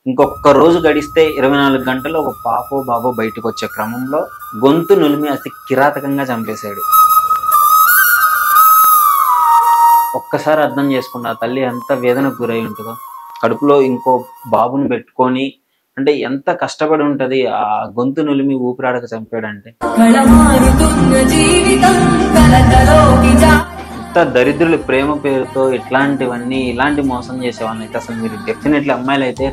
ఇంకొక రోజు గడిస్తే 24 గంటల్లో ఒక పాపో బాబో బయటకొచ్చే క్రమంలో గొంతు నులిమి అతి కిరాతకంగా చంపేశాడు. ఒక్కసారి అర్థం చేసుకున్న ఆ తల్లి ఎంత వేదనకు గురై ఉంటుందో. కడుపులో ఇంకో బాబుని పెట్టుకొని అంటే ఎంత కష్టపడి ఉంటది. ఆ గొంతు నులిమి ఊపిరాడక చంపాడంటే. ఇంత దరిద్రులు ప్రేమ పేరుతో ఇలాంటి మోసం చేసే వాళ్ళని అయితే అసలు మీరు డెఫినెట్లీ అమ్మాయిలు అయితే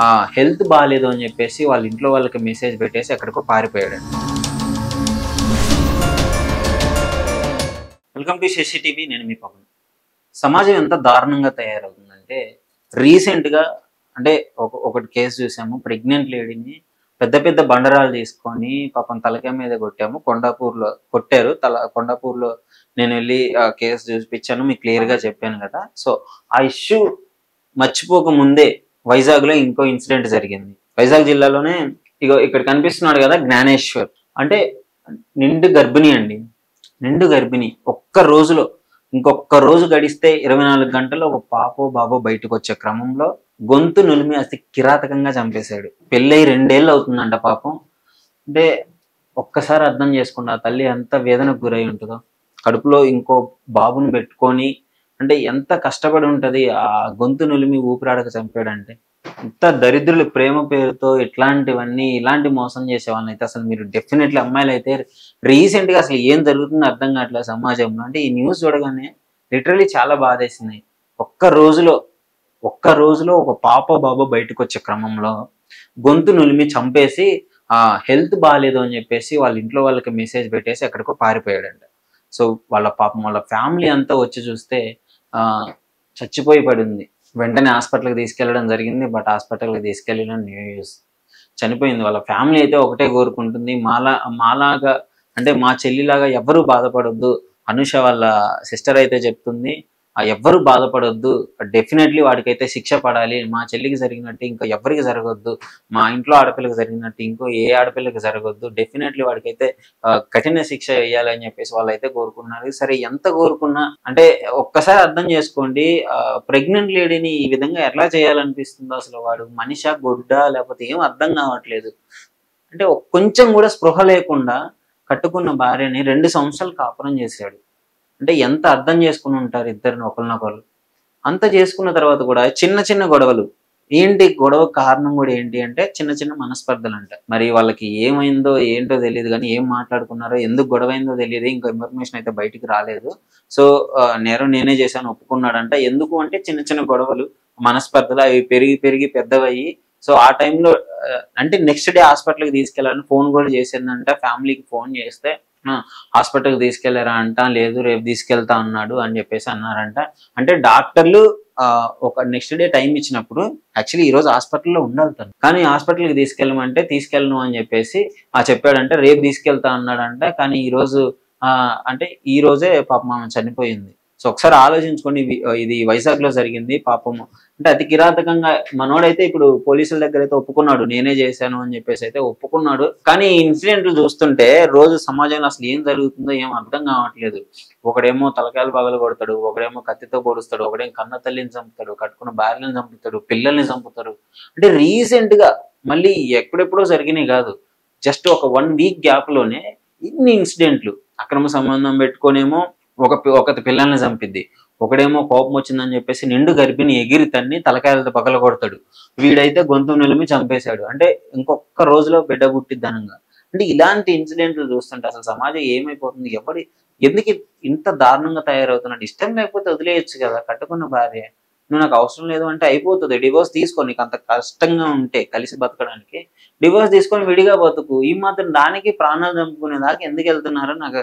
ఆ హెల్త్ బాగాలేదు అని చెప్పేసి వాళ్ళ ఇంట్లో వాళ్ళకి మెసేజ్ పెట్టేసి ఎక్కడికో పారిపోయాడు. వెల్కమ్ టు శశి టీవీ, నేను మీ పవన్. సమాజం ఎంత దారుణంగా తయారవుతుందంటే రీసెంట్గా అంటే ఒకటి కేసు చూసాము. ప్రెగ్నెంట్ లేడీని పెద్ద పెద్ద బండరాలు తీసుకొని పాపం తలకాయ మీద కొట్టాము. కొండాపూర్లో కొట్టారు. కొండాపూర్లో నేను వెళ్ళి ఆ కేసు చూపించాను, మీకు క్లియర్గా చెప్పాను కదా. సో ఆ ఇష్యూ మర్చిపోక ముందే వైజాగ్లో ఇంకో ఇన్సిడెంట్ జరిగింది. వైజాగ్ జిల్లాలోనే ఇక్కడ కనిపిస్తున్నాడు కదా జ్ఞానేశ్వర్, అంటే నిండు గర్భిణి అండి. నిండు గర్భిణి ఇంకొక రోజు గడిస్తే 24 గంటల్లో ఒక పాపో బాబో బయటకు వచ్చే క్రమంలో గొంతు నులిమి అతి కిరాతకంగా చంపేశాడు. పెళ్ళై 2 ఏళ్ళు అవుతుందంట పాపం. అంటే ఒక్కసారి అర్థం చేసుకున్న ఆ తల్లి ఎంత వేదనకు గురై ఉంటుందో. కడుపులో ఇంకో బాబుని పెట్టుకొని అంటే ఎంత కష్టపడి ఉంటది. ఆ గొంతు నులిమి ఊపిరాడక చంపాడంటే. ఇంత దరిద్రులు ప్రేమ పేరుతో ఇలాంటి మోసం చేసే వాళ్ళని అయితే అసలు మీరు డెఫినెట్లీ అమ్మాయిలు అయితే రీసెంట్గా అసలు ఏం జరుగుతుందో అర్థం కావట్లేదు సమాజంలో. అంటే ఈ న్యూస్ చూడగానే లిటరలీ చాలా బాధేసింది. ఒక్క రోజులో ఒక పాప బాబో బయటకు వచ్చే క్రమంలో గొంతు నులిమి చంపేసి ఆ హెల్త్ బాగాలేదు అని చెప్పేసి వాళ్ళ ఇంట్లో వాళ్ళకి మెసేజ్ పెట్టేసి ఎక్కడికో పారిపోయాడంట. సో వాళ్ళ ఫ్యామిలీ అంతా వచ్చి చూస్తే చచ్చిపోయి పడింది. వెంటనే హాస్పిటల్కి తీసుకెళ్లడం జరిగింది. బట్ హాస్పిటల్కి తీసుకెళ్ళిన న్యూస్ చనిపోయింది. వాళ్ళ ఫ్యామిలీ అయితే ఒకటే కోరుకుంటుంది, మాలాగా అంటే మా చెల్లిలాగా ఎవ్వరూ బాధపడొద్దు. అనుష వాళ్ళ సిస్టర్ అయితే చెప్తుంది, ఎవ్వరూ బాధపడొద్దు, డెఫినెట్లీ వాడికైతే శిక్ష పడాలి. మా చెల్లికి జరిగినట్టు ఇంకా ఎవరికి జరగొద్దు, మా ఇంట్లో ఆడపిల్లకి జరిగినట్టు ఇంకో ఏ ఆడపిల్లకి జరగొద్దు, డెఫినెట్లీ వాడికైతే కఠిన శిక్ష వేయాలని చెప్పేసి వాళ్ళైతే కోరుకున్నారు. సరే ఎంత కోరుకున్నా అంటే ఒక్కసారి అర్థం చేసుకోండి, ప్రెగ్నెంట్ లేడీని ఈ విధంగా ఎలా చేయాలనిపిస్తుందో. అసలు వాడు మనిషా గొడ్డ లేకపోతే ఏం అర్థం కావట్లేదు. అంటే కొంచెం కూడా స్పృహ లేకుండా కట్టుకున్న భార్యని 2 సంవత్సరాలు కాపురం చేశాడు. అంటే ఎంత అర్థం చేసుకుని ఉంటారు ఇద్దరిని ఒకరినొకరు. అంత చేసుకున్న తర్వాత కూడా చిన్న చిన్న గొడవలు గొడవ కారణం కూడా ఏంటి అంటే చిన్న చిన్న మనస్పర్ధలు అంట. మరి వాళ్ళకి ఏమైందో ఏంటో తెలియదు, కానీ ఏం మాట్లాడుకున్నారో ఎందుకు గొడవ అయిందో తెలియదు. ఇంకా ఇన్ఫర్మేషన్ అయితే బయటికి రాలేదు. సో నేరం నేనే చేశాను ఒప్పుకున్నాడంట. ఎందుకు అంటే చిన్న చిన్న గొడవలు, మనస్పర్ధలు అవి పెరిగి పెద్దవయ్యి సో ఆ టైంలో అంటే నెక్స్ట్ డే హాస్పిటల్కి తీసుకెళ్ళాలని ఫోన్ కూడా చేసిందంట. ఫ్యామిలీకి ఫోన్ చేస్తే హాస్పిటల్కి తీసుకెళ్లారా అంట, లేదు రేపు తీసుకెళ్తా అన్నాడు అని చెప్పేసి అన్నారంట. అంటే డాక్టర్లు ఒక నెక్స్ట్ డే టైం ఇచ్చినప్పుడు యాక్చువల్లీ ఈ రోజు హాస్పిటల్లో ఉండాలి తను, కానీ హాస్పిటల్కి తీసుకెళ్ళమంటే తీసుకెళ్ళను అని చెప్పేసి చెప్పాడంటే రేపు తీసుకెళ్తా అన్నాడంట. కానీ ఈ రోజే పాపం ఆమె చనిపోయింది. సో ఒకసారి ఆలోచించుకోండి, ఇది వైజాగ్ లో జరిగింది పాపము. అంటే అతి కిరాతకంగా మనోడైతే ఇప్పుడు పోలీసుల దగ్గర అయితే ఒప్పుకున్నాడు, నేనే చేశాను అని చెప్పేసి అయితే ఒప్పుకున్నాడు. కానీ ఈ ఇన్సిడెంట్లు చూస్తుంటే రోజు సమాజంలో అసలు ఏం జరుగుతుందో ఏం అర్థం కావట్లేదు. ఒకడేమో తలకాయలు పగలు కొడతాడు, ఒకడేమో కత్తితో పొడుస్తాడు, ఒకడేమో కన్న తల్లిని చంపుతాడు, కట్టుకున్న భార్యని చంపుతాడు, పిల్లల్ని చంపుతాడు. అంటే రీసెంట్ గా మళ్ళీ ఎప్పుడెప్పుడో జరిగినాయి కాదు, జస్ట్ ఒక 1 వీక్ గ్యాప్ లోనే ఇన్ని ఇన్సిడెంట్లు. అక్రమ సంబంధం పెట్టుకొనేమో ఒకటి పిల్లల్ని చంపిద్ది, ఒకడేమో కోపం వచ్చిందని చెప్పేసి నిండు గర్భిణి ఎగిరి తన్ని తలకాయలతో పగల కొడతాడు, వీడైతే గొంతు నిలిమి చంపేశాడు. అంటే ఇంకొక రోజులో బిడ్డ పుట్టిద్దనంగా. అంటే ఇలాంటి ఇన్సిడెంట్లు చూస్తుంటే అసలు సమాజం ఏమైపోతుంది, ఎందుకు ఇంత దారుణంగా తయారవుతున్నాడు. ఇష్టం లేకపోతే వదిలేయచ్చు కదా, కట్టుకున్న భార్య నువ్వు నాకు అవసరం లేదు అంటే అయిపోతుంది. డివోర్స్ తీసుకో, నీకు అంత కష్టంగా ఉంటే కలిసి బతకడానికి డివోర్స్ తీసుకొని విడిగా బతుకు. ఈ మాత్రం దానికి ప్రాణాలు చంపుకునే దాకా ఎందుకు వెళ్తున్నారో నాకు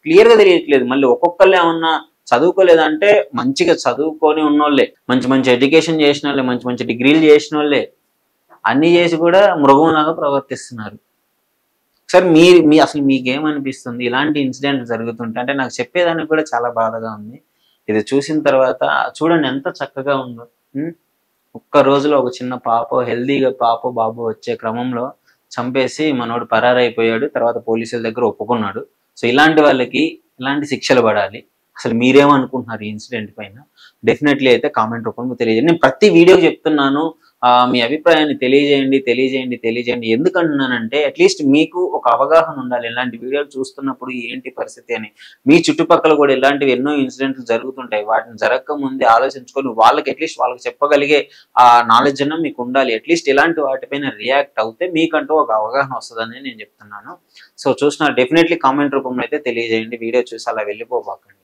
క్లియర్ గా తెలియట్లేదు. మళ్ళీ ఒక్కొక్కళ్ళు ఏమన్నా చదువుకోలేదంటే మంచిగా చదువుకొని ఉన్నోళ్ళే, మంచి మంచి ఎడ్యుకేషన్ చేసిన వాళ్ళే, మంచి మంచి డిగ్రీలు చేసిన వాళ్ళే అన్ని చేసి కూడా మృగంలాగా ప్రవర్తిస్తున్నారు. సార్ అసలు మీకేమనిపిస్తుంది ఇలాంటి ఇన్సిడెంట్ జరుగుతుంటే? అంటే నాకు చెప్పేదానికి కూడా చాలా బాధగా ఉంది. ఇది చూసిన తర్వాత చూడండి ఎంత చక్కగా ఉందో. ఒక్క రోజులో ఒక చిన్న హెల్దీగా పాపో బాబో వచ్చే క్రమంలో చంపేసి మనోడు పరారైపోయాడు. తర్వాత పోలీసుల దగ్గర ఒప్పుకున్నాడు. సో ఇలాంటి వాళ్ళకి ఇలాంటి శిక్షలు పడాలి. అసలు మీరేమనుకుంటున్నారు ఈ ఇన్సిడెంట్ పైన? డెఫినెట్లీ అయితే కామెంట్ రూపంలో తెలియజేయండి. నేను ప్రతి వీడియోకి చెప్తున్నాను. మీ అభిప్రాయాన్ని తెలియజేయండి. ఎందుకంటున్నానంటే అట్‌లీస్ట్ మీకు ఒక అవగాహన ఉండాలి. ఇలాంటి వీడియోలు చూస్తున్నప్పుడు ఏంటి పరిస్థితి అని. మీ చుట్టుపక్కల కూడా ఇలాంటివి ఎన్నో ఇన్సిడెంట్లు జరుగుతుంటాయి. వాటిని జరగక ముందే ఆలోచించుకొని వాళ్ళకి అట్‌లీస్ట్ వాళ్ళకి చెప్పగలిగే నాలెడ్జ్ అన్నా మీకు ఉండాలి. అట్‌లీస్ట్ ఇలాంటి వాటిపైన రియాక్ట్ అవుతే మీకంటూ ఒక అవగాహన వస్తదని నేను చెప్తున్నాను. సో, డెఫినెట్లీ కామెంట్ రూపంలో అయితే తెలియజేయండి. వీడియో చూసి అలా వెళ్ళిపోబాకండి.